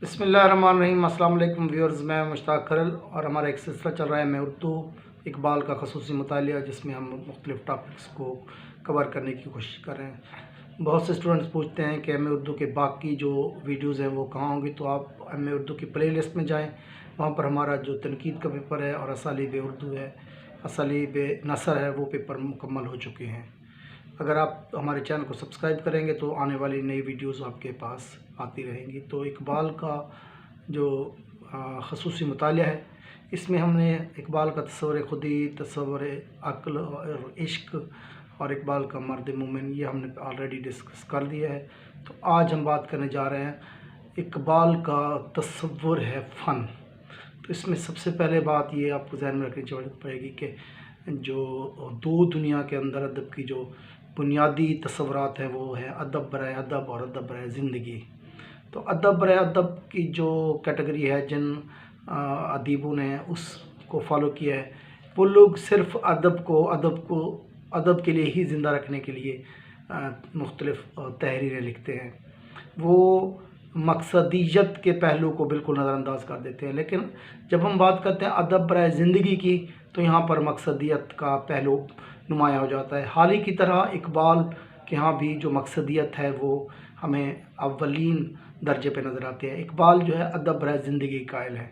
بسم اللہ الرحمن الرحیم۔ السلام علیکم ویورز، میں مشتاق کرل اور ہمارا ایک سلسلہ چل رہا ہے میں اردو اقبال کا خصوصی مطالعہ، جس میں ہم مختلف ٹاپکس کو کور کرنے کی کوشش کر رہے ہیں۔ بہت سے اسٹوڈنٹس پوچھتے ہیں کہ ایم اے اردو کے باقی جو ویڈیوز ہیں وہ کہاں ہوں گی، تو آپ ایم اے اردو کی پلے لسٹ میں جائیں، وہاں پر ہمارا جو تنقید کا پیپر ہے اور اسالیب اردو ہے، اسالیب نثر ہے، وہ پیپر مکمل ہو چکے ہیں۔ اگر آپ ہمارے چینل کو سبسکرائب کریں گے تو آنے والی نئی ویڈیوز آپ کے پاس آتی رہیں گی۔ تو اقبال کا جو خصوصی مطالعہ ہے، اس میں ہم نے اقبال کا تصور خودی، تصور عقل اور عشق اور اقبال کا مرد مومن، یہ ہم نے آلریڈی ڈسکس کر دیا ہے۔ تو آج ہم بات کرنے جا رہے ہیں اقبال کا تصور ہے فن۔ تو اس میں سب سے پہلے بات یہ آپ کو ذہن میں رکھنی پڑے گی کہ جو دو دنیا کے اندر ادب کی جو بنیادی تصورات ہیں وہ ہیں ادب برائے ادب اور ادب برائے زندگی۔ تو ادب برائے ادب کی جو کیٹیگری ہے، جن ادیبوں نے اس کو فالو کیا ہے، وہ لوگ صرف ادب کے لیے ہی زندہ رکھنے کے لیے مختلف تحریریں لکھتے ہیں۔ وہ مقصدیت کے پہلو کو بالکل نظر انداز کر دیتے ہیں، لیکن جب ہم بات کرتے ہیں ادب برائے زندگی کی، تو یہاں پر مقصدیت کا پہلو نمایاں ہو جاتا ہے۔ حال ہی کی طرح اقبال کے ہاں بھی جو مقصدیت ہے وہ ہمیں اولین درجے پہ نظر آتے ہیں۔ اقبال جو ہے ادب برائے زندگی قائل ہے۔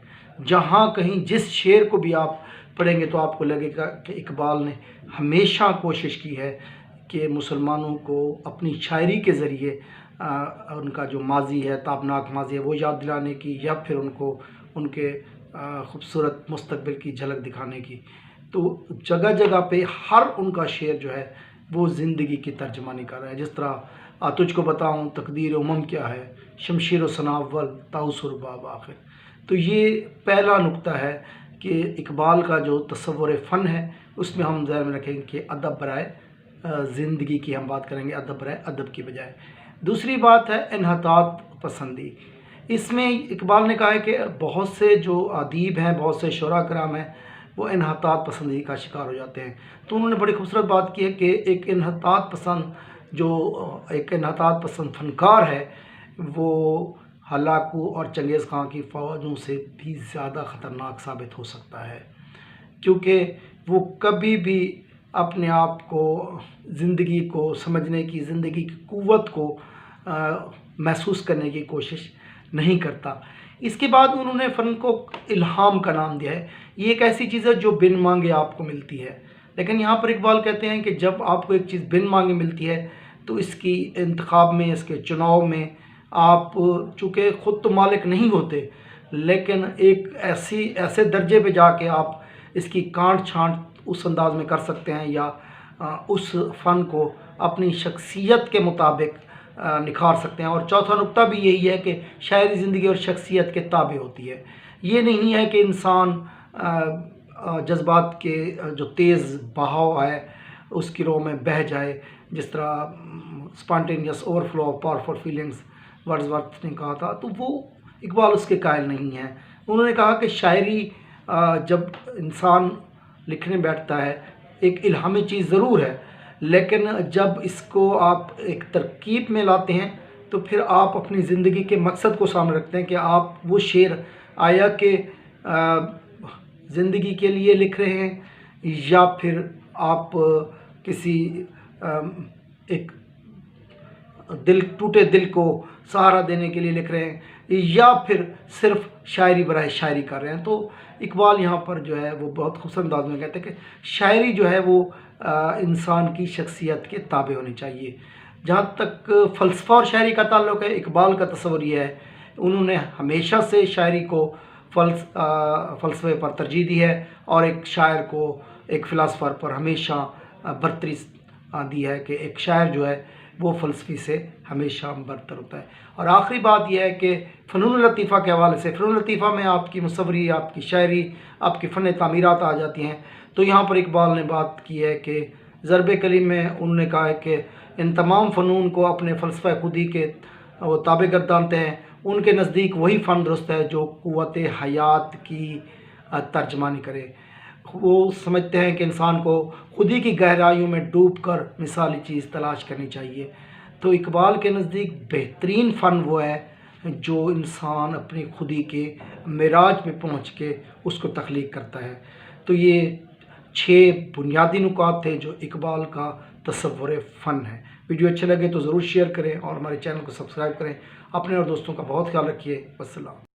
جہاں کہیں جس شعر کو بھی آپ پڑھیں گے تو آپ کو لگے گا کہ اقبال نے ہمیشہ کوشش کی ہے کہ مسلمانوں کو اپنی شاعری کے ذریعے ان کا جو ماضی ہے، تابناک ماضی ہے، وہ یاد دلانے کی، یا پھر ان کو ان کے خوبصورت مستقبل کی جھلک دکھانے کی۔ تو جگہ جگہ پہ ہر ان کا شعر جو ہے وہ زندگی کی ترجمانی کر رہا ہے۔ جس طرح تجھ کو بتاؤں تقدیر امم کیا ہے، شمشیر و سنا اول تاسور باب آخر۔ تو یہ پہلا نقطہ ہے کہ اقبال کا جو تصور فن ہے، اس میں ہم ذہن میں رکھیں گے کہ ادب برائے زندگی کی ہم بات کریں گے، ادب برائے ادب کی بجائے۔ دوسری بات ہے انحطاط پسندی۔ اس میں اقبال نے کہا ہے کہ بہت سے جو ادیب ہیں، بہت سے شعراء کرام ہیں، وہ انحطاط پسندی کا شکار ہو جاتے ہیں۔ تو انہوں نے بڑی خوبصورت بات کی ہے کہ ایک انحطاط پسند فنکار ہے، وہ ہلاکو اور چنگیز خان کی فوجوں سے بھی زیادہ خطرناک ثابت ہو سکتا ہے، کیونکہ وہ کبھی بھی اپنے آپ کو، زندگی کو سمجھنے کی، زندگی کی قوت کو محسوس کرنے کی کوشش نہیں کرتا۔ اس کے بعد انہوں نے فن کو الہام کا نام دیا ہے۔ یہ ایک ایسی چیز ہے جو بن مانگے آپ کو ملتی ہے، لیکن یہاں پر اقبال کہتے ہیں کہ جب آپ کو ایک چیز بن مانگے ملتی ہے تو اس کی انتخاب میں، اس کے چناؤ میں آپ چونکہ خود تو مالک نہیں ہوتے، لیکن ایک ایسے درجے پہ جا کے آپ اس کی کانٹ چھانٹ اس انداز میں کر سکتے ہیں، یا اس فن کو اپنی شخصیت کے مطابق نکھار سکتے ہیں۔ اور چوتھا نقطہ بھی یہی ہے کہ شاعری زندگی اور شخصیت کے تابع ہوتی ہے۔ یہ نہیں ہے کہ انسان جذبات کے جو تیز بہاؤ ہے اس کی رو میں بہہ جائے، جس طرح spontaneous overflow of powerful feelings Wordsworth نے کہا تھا۔ تو وہ اقبال اس کے قائل نہیں ہیں۔ انہوں نے کہا کہ شاعری جب انسان لکھنے بیٹھتا ہے، ایک الہامی چیز ضرور ہے، لیکن جب اس کو آپ ایک ترکیب میں لاتے ہیں تو پھر آپ اپنی زندگی کے مقصد کو سامنے رکھتے ہیں کہ آپ وہ شعر آیا کہ زندگی کے لیے لکھ رہے ہیں، یا پھر آپ کسی ایک ٹوٹے دل کو سہارا دینے کے لیے لکھ رہے ہیں، یا پھر صرف شاعری برائے شاعری کر رہے ہیں۔ تو اقبال یہاں پر جو ہے وہ بہت خوبصورت انداز میں کہتے ہیں کہ شاعری جو ہے وہ انسان کی شخصیت کے تابع ہونی چاہیے۔ جہاں تک فلسفہ اور شاعری کا تعلق ہے، اقبال کا تصور یہ ہے، انہوں نے ہمیشہ سے شاعری کو فلسفے پر ترجیح دی ہے، اور ایک شاعر کو، ایک فلاسفر پر ہمیشہ برتری دی ہے کہ ایک شاعر جو ہے وہ فلسفی سے ہمیشہ برتر ہوتا ہے۔ اور آخری بات یہ ہے کہ فنون لطیفہ کے حوالے سے، فنون لطیفہ میں آپ کی مصوری، آپ کی شاعری، آپ کی فن تعمیرات آ جاتی ہیں۔ تو یہاں پر اقبال نے بات کی ہے کہ ضرب کلیم میں انہوں نے کہا ہے کہ ان تمام فنون کو اپنے فلسفہ خودی کے وہ تابع گردانتے ہیں۔ ان کے نزدیک وہی فن درست ہے جو قوت حیات کی ترجمانی کرے۔ وہ سمجھتے ہیں کہ انسان کو خودی کی گہرائیوں میں ڈوب کر مثالی چیز تلاش کرنی چاہیے۔ تو اقبال کے نزدیک بہترین فن وہ ہے جو انسان اپنی خودی کے معراج پہ پہنچ کے اس کو تخلیق کرتا ہے۔ تو یہ 6 بنیادی نکات تھے جو اقبال کا تصور فن ہے۔ ویڈیو اچھے لگے تو ضرور شیئر کریں اور ہمارے چینل کو سبسکرائب کریں۔ اپنے اور دوستوں کا بہت خیال رکھیے۔ والسلام۔